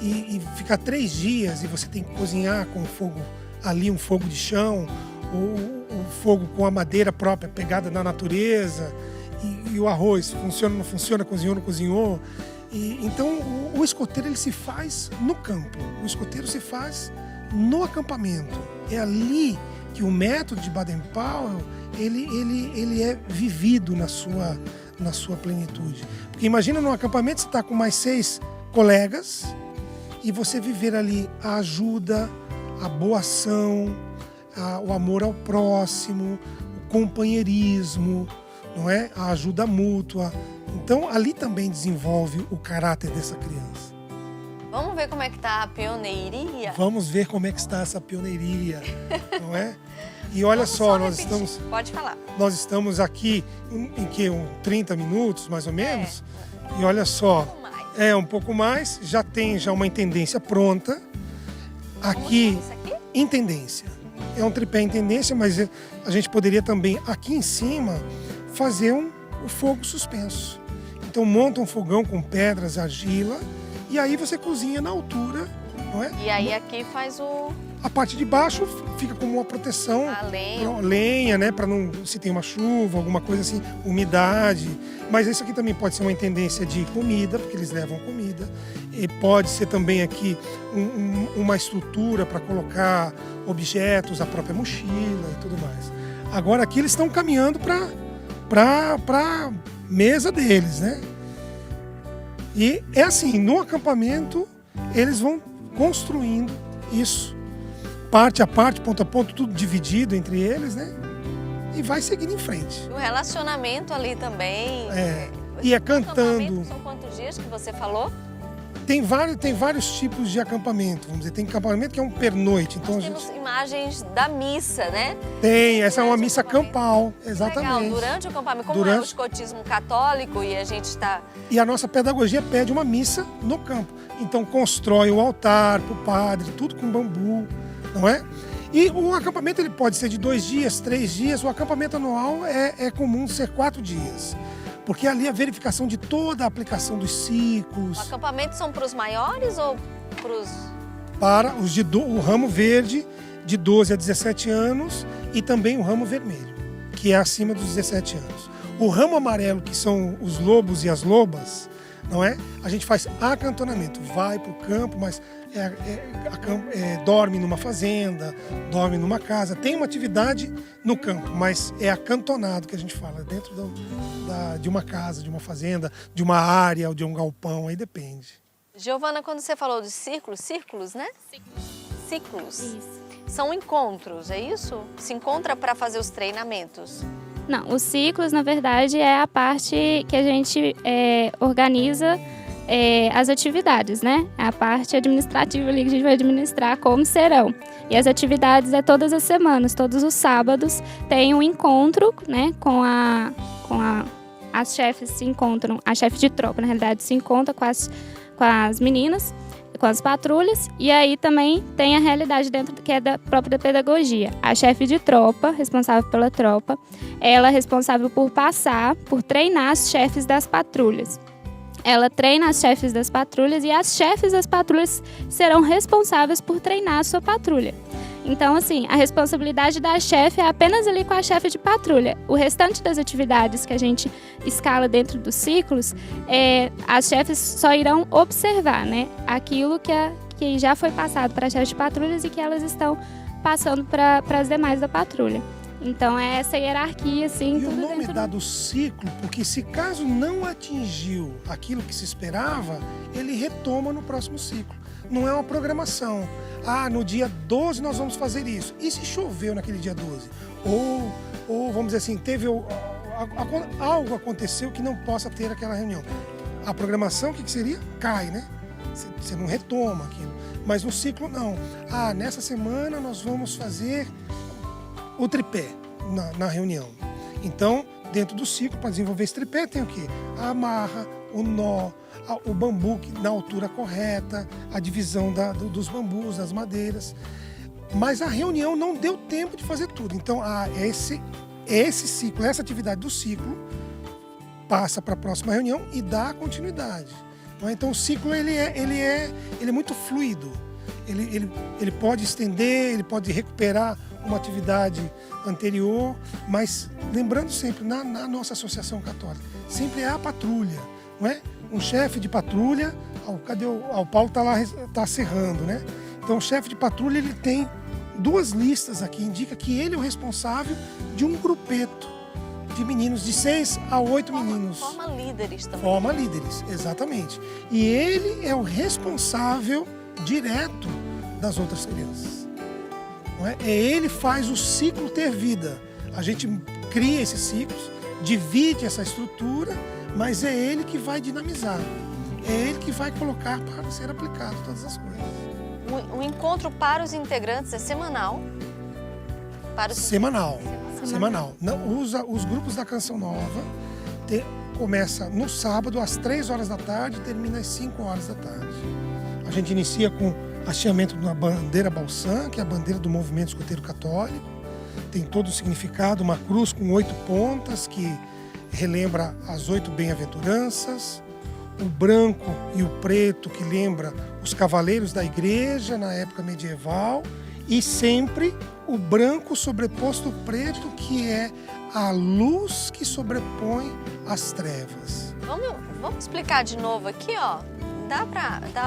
e fica 3 dias e você tem que cozinhar com fogo ali, um fogo de chão, ou o fogo com a madeira própria pegada na natureza, e o arroz funciona, não funciona, cozinhou, não cozinhou. Então o escoteiro ele se faz no campo, o escoteiro se faz no acampamento. É ali que o método de Baden-Powell ele é vivido na sua plenitude. Porque imagina num acampamento você está com mais 6 colegas e você viver ali a ajuda, a boa ação, o amor ao próximo, o companheirismo, não é? A ajuda mútua. Então, ali também desenvolve o caráter dessa criança. Vamos ver como é que está a pioneiria? Vamos ver como é que está essa pioneiria, não é? E olha só, nós estamos... Pode falar. Nós estamos aqui em que? 30 minutos, mais ou menos? E olha só, um pouco mais, já tem uma intendência pronta. Aqui, intendência. É um tripé intendência, mas a gente poderia também, aqui em cima, fazer o fogo suspenso. Então monta um fogão com pedras, argila, e aí você cozinha na altura, não é? E aí aqui faz A parte de baixo fica como uma proteção, A lenha. lenha, né, para não se tem uma chuva, alguma coisa assim, umidade. Mas isso aqui também pode ser uma intendência de comida, porque eles levam comida. E pode ser também aqui uma estrutura para colocar objetos, a própria mochila e tudo mais. Agora aqui eles estão caminhando para mesa deles, né? E é assim, no acampamento eles vão construindo isso, parte a parte, ponto a ponto, tudo dividido entre eles, né? E vai seguindo em frente. O relacionamento ali também. E é O acampamento cantando. são quantos dias que você falou? Tem vários tipos de acampamento, vamos dizer. Tem acampamento que é um pernoite. Então Nós temos imagens da missa, né? essa é uma missa acampamento. campal, Legal, exatamente. durante o acampamento, como é o Durante- escotismo católico e a gente está... E a nossa pedagogia pede uma missa no campo. Então constrói o altar para o padre, tudo com bambu, não é? E o acampamento ele pode ser de 2 dias, 3 dias. O acampamento anual é comum ser 4 dias. Porque ali a verificação de toda a aplicação dos ciclos, O acampamento são para os maiores ou para os... para os o ramo verde de 12 a 17 anos e também o ramo vermelho, que é acima dos 17 anos. O ramo amarelo, que são os lobos e as lobas, não é? A gente faz acantonamento, vai para o campo, mas dorme numa fazenda, dorme numa casa, tem uma atividade no campo, mas é acantonado que a gente fala, dentro de uma casa, de uma fazenda, de uma área ou de um galpão, aí depende. Giovana, quando você falou de círculos, né? Ciclos. Isso. São encontros, é isso? Se encontra para fazer os treinamentos. Não, os ciclos, na verdade, é a parte que a gente organiza as atividades, né? É a parte administrativa ali que a gente vai administrar como serão. E as atividades é todas as semanas, todos os sábados tem um encontro, né? As chefes se encontram, a chefe de tropa, na realidade, se encontra com as meninas, com as patrulhas, e aí também tem a realidade dentro que é da própria pedagogia. A chefe de tropa, responsável pela tropa, ela é responsável por treinar as chefes das patrulhas. Ela treina as chefes das patrulhas e as chefes das patrulhas serão responsáveis por treinar a sua patrulha. Então, assim, a responsabilidade da chefe é apenas ali com a chefe de patrulha. O restante das atividades que a gente escala dentro dos ciclos, as chefes só irão observar, né, aquilo que já foi passado para as chefes de patrulhas e que elas estão passando para as demais da patrulha. Então, é essa hierarquia, assim, E o tudo nome dentro dá do ciclo, porque se caso não atingiu aquilo que se esperava, ele retoma no próximo ciclo. Não é uma programação. No dia 12 nós vamos fazer isso. E se choveu naquele dia 12? Ou vamos dizer assim, algo aconteceu que não possa ter aquela reunião. A programação, o que seria? Cai, né? Você não retoma aquilo. Mas no ciclo, não. Nessa semana nós vamos fazer o tripé na reunião. Então, dentro do ciclo, para desenvolver esse tripé, tem o quê? A amarra, o nó, o bambu na altura correta, a divisão dos bambus, das madeiras. Mas a reunião não deu tempo de fazer tudo. Então, esse ciclo, essa atividade do ciclo, passa para a próxima reunião e dá continuidade. Então, o ciclo ele é muito fluido. Ele pode estender, ele pode recuperar uma atividade anterior, mas lembrando sempre, na nossa associação católica, sempre é a patrulha, não é? Um chefe de patrulha, o Paulo está lá, está serrando, né? Então o chefe de patrulha ele tem 2 listas aqui, indica que ele é o responsável de um grupeto de meninos, de 6 a 8 meninos. Forma líderes também. Forma líderes, exatamente. E ele é o responsável direto das outras crianças. Não é? Ele faz o ciclo ter vida. A gente cria esses ciclos, divide essa estrutura, mas é ele que vai dinamizar. É ele que vai colocar para ser aplicado todas as coisas. O encontro para os integrantes é semanal? Semanal. Os grupos da Canção Nova começa no sábado às 3 horas da tarde e termina às 5 horas da tarde. A gente inicia com hasteamento da bandeira balsã, que é a bandeira do movimento escoteiro católico. Tem todo o significado, uma cruz com 8 pontas, que relembra as 8 bem-aventuranças. O branco e o preto, que lembra os cavaleiros da igreja na época medieval. E sempre o branco sobreposto ao preto, que é a luz que sobrepõe as trevas. Vamos explicar de novo aqui, ó. Dá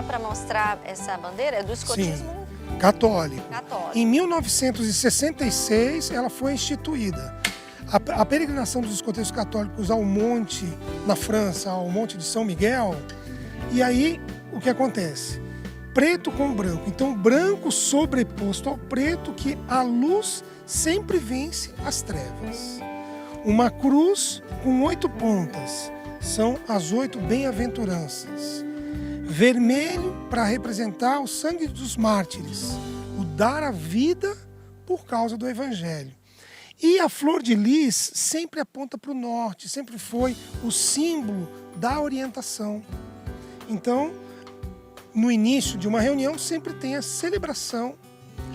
pra mostrar essa bandeira? É do escotismo? Sim, católico. Católico. Em 1966, ela foi instituída. A peregrinação dos escoteiros católicos ao monte, na França, ao Monte de São Miguel. E aí, o que acontece? Preto com branco. Então, branco sobreposto ao preto, que a luz sempre vence as trevas. Uma cruz com 8 pontas. São as 8 bem-aventuranças. Vermelho para representar o sangue dos mártires. O dar a vida por causa do Evangelho. E a flor de lis sempre aponta para o norte. Sempre foi o símbolo da orientação. Então, no início de uma reunião, sempre tem a celebração,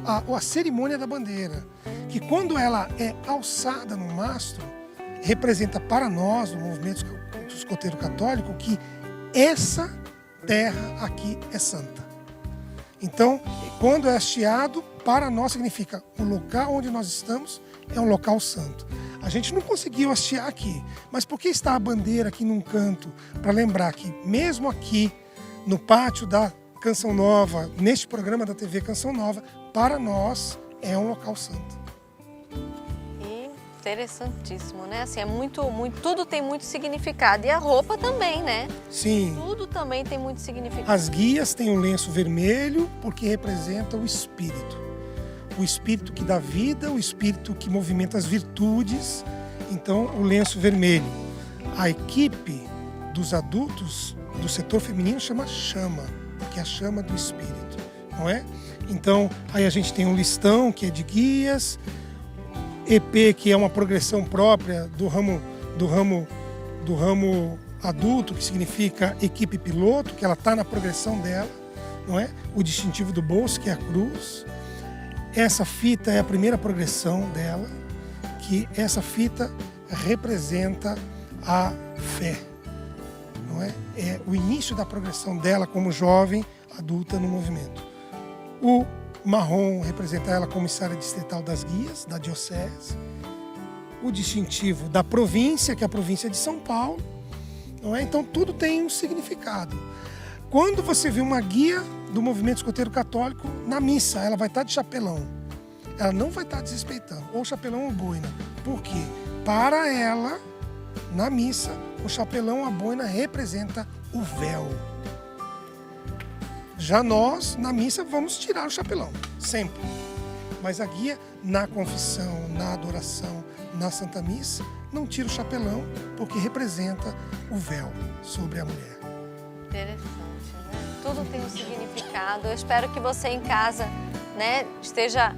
a cerimônia da bandeira, que quando ela é alçada no mastro, representa para nós, do movimento escoteiro católico, que essa terra aqui é santa. Então, quando é hasteado, para nós significa o local onde nós estamos é um local santo. A gente não conseguiu hastear aqui, mas por que está a bandeira aqui num canto? Para lembrar que mesmo aqui, no pátio da Canção Nova, neste programa da TV Canção Nova, para nós é um local santo. E interessantíssimo, né? Assim, tudo tem muito significado. E a roupa também, né? Sim. Tudo também tem muito significado. As guias têm o lenço vermelho porque representa o espírito. O espírito que dá vida, o espírito que movimenta as virtudes. Então, o lenço vermelho. A equipe dos adultos do setor feminino chama chama, que é a chama do espírito, não é? Então, aí a gente tem um listão que é de guias, EP, que é uma progressão própria do ramo adulto, que significa equipe piloto, que ela está na progressão dela, não é? O distintivo do bolso, que é a cruz. Essa fita é a primeira progressão dela, que essa fita representa a fé. Não é? É o início da progressão dela como jovem adulta no movimento. O marrom representa ela como comissária distrital das guias, da diocese. O distintivo da província, que é a província de São Paulo. Não é? Então tudo tem um significado. Quando você vê uma guia do movimento escoteiro católico na missa, ela vai estar de chapelão. Ela não vai estar desrespeitando, ou chapelão ou boina. Por quê? Para ela, na missa, o chapelão, a boina, representa o véu. Já nós, na missa, vamos tirar o chapelão, sempre. Mas a guia, na confissão, na adoração, na Santa Missa, não tira o chapelão, porque representa o véu sobre a mulher. Interessante, né? Tudo tem um significado. Eu espero que você em casa, né, esteja...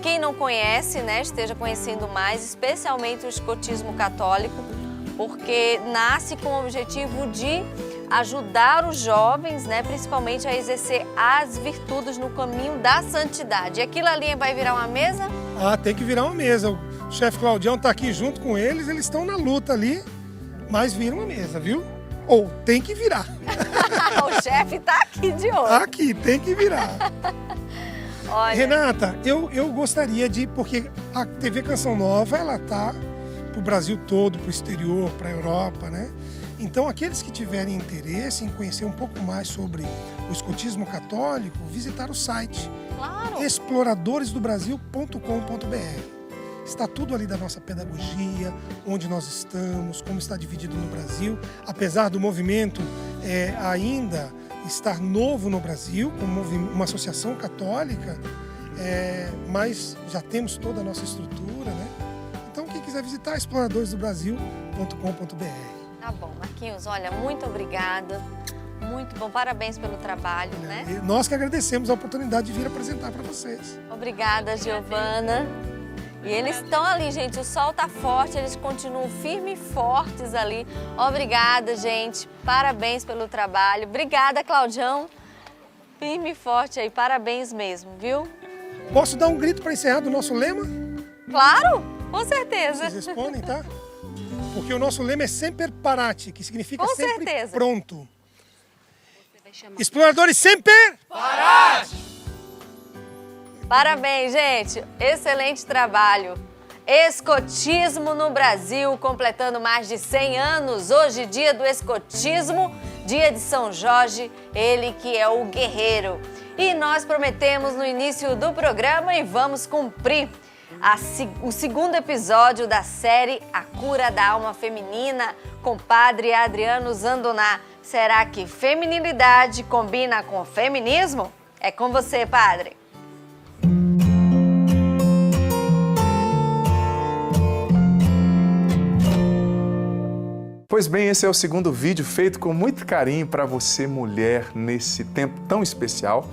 quem não conhece, né, esteja conhecendo mais, especialmente o escotismo católico, porque nasce com o objetivo de ajudar os jovens, né, principalmente a exercer as virtudes no caminho da santidade. E aquilo ali vai virar uma mesa? Tem que virar uma mesa. O chefe Claudião está aqui junto com eles estão na luta ali, mas vira uma mesa, viu? Ou tem que virar. O chefe está aqui de olho. Aqui, tem que virar. Olha. Renata, eu gostaria porque a TV Canção Nova, ela tá pro Brasil todo, pro exterior, pra Europa, né? Então, aqueles que tiverem interesse em conhecer um pouco mais sobre o escotismo católico, visitar o site. Claro. exploradoresdobrasil.com.br. Está tudo ali da nossa pedagogia, onde nós estamos, como está dividido no Brasil. Apesar do movimento ainda estar novo no Brasil, como uma associação católica, mas já temos toda a nossa estrutura, né? Então, quem quiser visitar, exploradoresdobrasil.com.br. Tá bom, Marquinhos, olha, muito obrigada. Muito bom, parabéns pelo trabalho, né? E nós que agradecemos a oportunidade de vir apresentar para vocês. Obrigada, Giovana. E eles estão ali, gente, o sol tá forte, eles continuam firmes e fortes ali. Obrigada, gente, parabéns pelo trabalho. Obrigada, Claudião. Firme e forte aí, parabéns mesmo, viu? Posso dar um grito para encerrar do nosso lema? Claro, com certeza. Vocês respondem, tá? Porque o nosso lema é Semper Parati, que significa com sempre certeza. Pronto. Exploradores Semper Parati! Parabéns, gente! Excelente trabalho! Escotismo no Brasil, completando mais de 100 anos. Hoje, dia do escotismo, dia de São Jorge, ele que é o guerreiro. E nós prometemos no início do programa e vamos cumprir o segundo episódio da série A Cura da Alma Feminina com o Padre Adriano Zandoná. Será que feminilidade combina com feminismo? É com você, Padre. Pois bem, esse é o segundo vídeo feito com muito carinho para você, mulher, nesse tempo tão especial.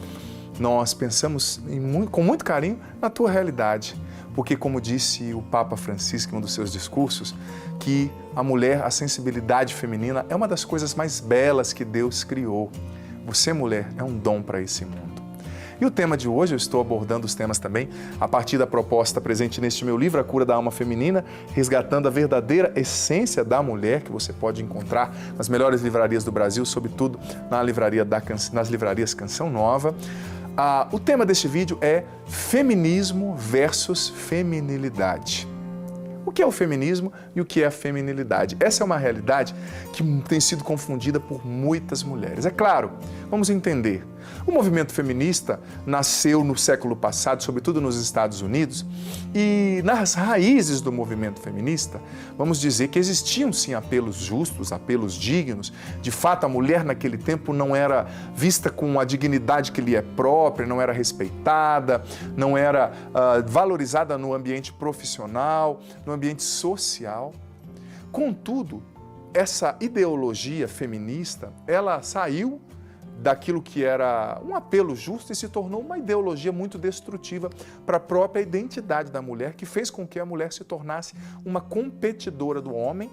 Nós pensamos com muito carinho na tua realidade, porque como disse o Papa Francisco em um dos seus discursos, que a mulher, a sensibilidade feminina é uma das coisas mais belas que Deus criou. Você, mulher, é um dom para esse mundo. E o tema de hoje, eu estou abordando os temas também a partir da proposta presente neste meu livro, A Cura da Alma Feminina, resgatando a verdadeira essência da mulher, que você pode encontrar nas melhores livrarias do Brasil, sobretudo nas livrarias Canção Nova. O tema deste vídeo é feminismo versus feminilidade. O que é o feminismo e o que é a feminilidade? Essa é uma realidade que tem sido confundida por muitas mulheres. É claro, vamos entender. O movimento feminista nasceu no século passado, sobretudo nos Estados Unidos, e nas raízes do movimento feminista, vamos dizer que existiam sim apelos justos, apelos dignos. De fato, a mulher naquele tempo não era vista com a dignidade que lhe é própria, não era respeitada, não era valorizada no ambiente profissional, no ambiente social. Contudo, essa ideologia feminista, ela saiu daquilo que era um apelo justo e se tornou uma ideologia muito destrutiva para a própria identidade da mulher, que fez com que a mulher se tornasse uma competidora do homem,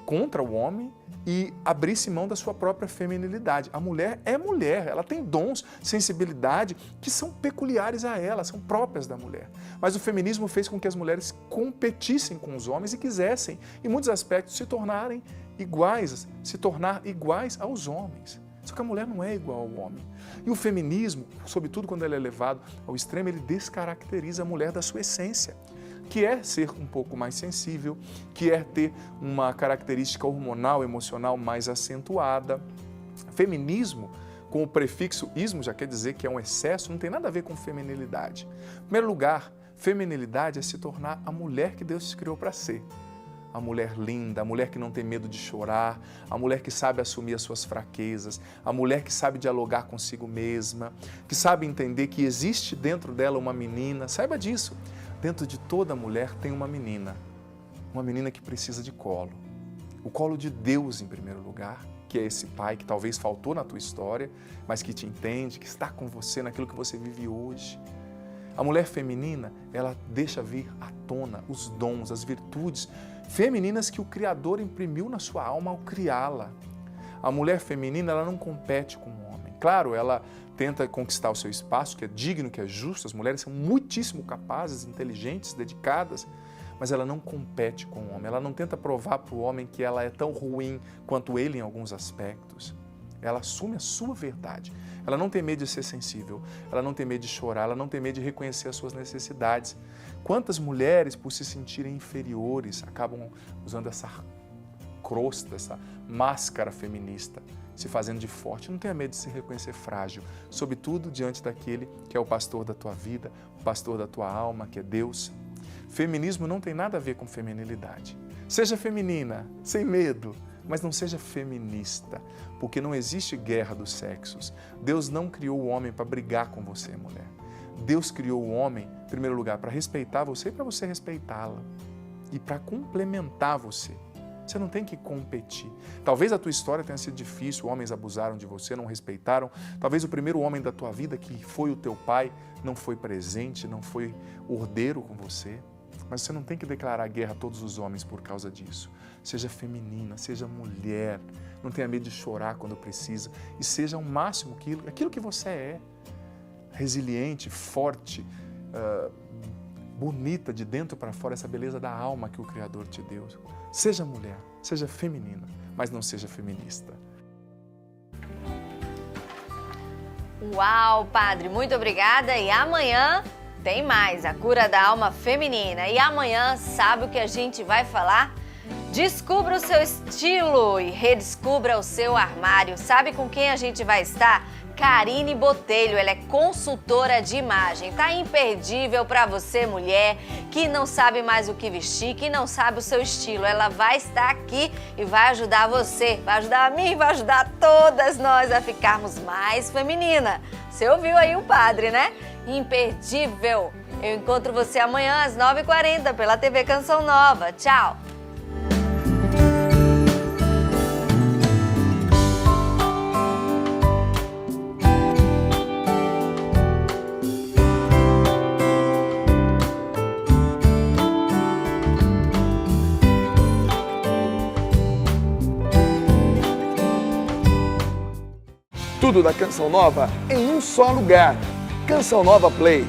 contra o homem, e abrisse mão da sua própria feminilidade. A mulher é mulher, ela tem dons, sensibilidade que são peculiares a ela, são próprias da mulher. Mas o feminismo fez com que as mulheres competissem com os homens e quisessem, em muitos aspectos, se tornar iguais aos homens. Só que a mulher não é igual ao homem. E o feminismo, sobretudo quando ele é levado ao extremo, ele descaracteriza a mulher da sua essência, que é ser um pouco mais sensível, que é ter uma característica hormonal, emocional mais acentuada. Feminismo, com o prefixo ismo, já quer dizer que é um excesso, não tem nada a ver com feminilidade. Em primeiro lugar, feminilidade é se tornar a mulher que Deus te criou para ser. A mulher linda, a mulher que não tem medo de chorar, a mulher que sabe assumir as suas fraquezas, a mulher que sabe dialogar consigo mesma, que sabe entender que existe dentro dela uma menina. Saiba disso, dentro de toda mulher tem uma menina que precisa de colo. O colo de Deus em primeiro lugar, que é esse pai que talvez faltou na tua história, mas que te entende, que está com você naquilo que você vive hoje. A mulher feminina, ela deixa vir à tona os dons, as virtudes femininas que o Criador imprimiu na sua alma ao criá-la. A mulher feminina, ela não compete com o homem. Claro, ela tenta conquistar o seu espaço, que é digno, que é justo. As mulheres são muitíssimo capazes, inteligentes, dedicadas, mas ela não compete com o homem. Ela não tenta provar para o homem que ela é tão ruim quanto ele em alguns aspectos. Ela assume a sua verdade. Ela não tem medo de ser sensível, ela não tem medo de chorar, ela não tem medo de reconhecer as suas necessidades. Quantas mulheres, por se sentirem inferiores, acabam usando essa crosta, essa máscara feminista, se fazendo de forte? Não tenha medo de se reconhecer frágil, sobretudo diante daquele que é o pastor da tua vida, o pastor da tua alma, que é Deus. Feminismo não tem nada a ver com feminilidade. Seja feminina, sem medo, mas não seja feminista, porque não existe guerra dos sexos. Deus não criou o homem para brigar com você, mulher. Deus criou o homem, em primeiro lugar, para respeitar você e para você respeitá-la. E para complementar você. Você não tem que competir. Talvez a tua história tenha sido difícil, homens abusaram de você, não respeitaram. Talvez o primeiro homem da tua vida, que foi o teu pai, não foi presente, não foi ordeiro com você. Mas você não tem que declarar guerra a todos os homens por causa disso. Seja feminina, seja mulher, não tenha medo de chorar quando precisa e seja ao máximo aquilo que você é. Resiliente, forte, bonita de dentro para fora, essa beleza da alma que o Criador te deu. Seja mulher, seja feminina, mas não seja feminista. Uau, Padre, muito obrigada. E amanhã Tem mais, a cura da alma feminina. E amanhã, sabe o que a gente vai falar? Descubra o seu estilo e redescubra o seu armário. Sabe com quem a gente vai estar? Karine Botelho, ela é consultora de imagem. Tá imperdível para você, mulher, que não sabe mais o que vestir, que não sabe o seu estilo. Ela vai estar aqui e vai ajudar você, vai ajudar a mim, vai ajudar todas nós a ficarmos mais feminina. Você ouviu aí o padre, né? Imperdível. Eu encontro você amanhã às 9h40 pela TV Canção Nova. Tchau! Tudo da Canção Nova em um só lugar. Canção Nova Play.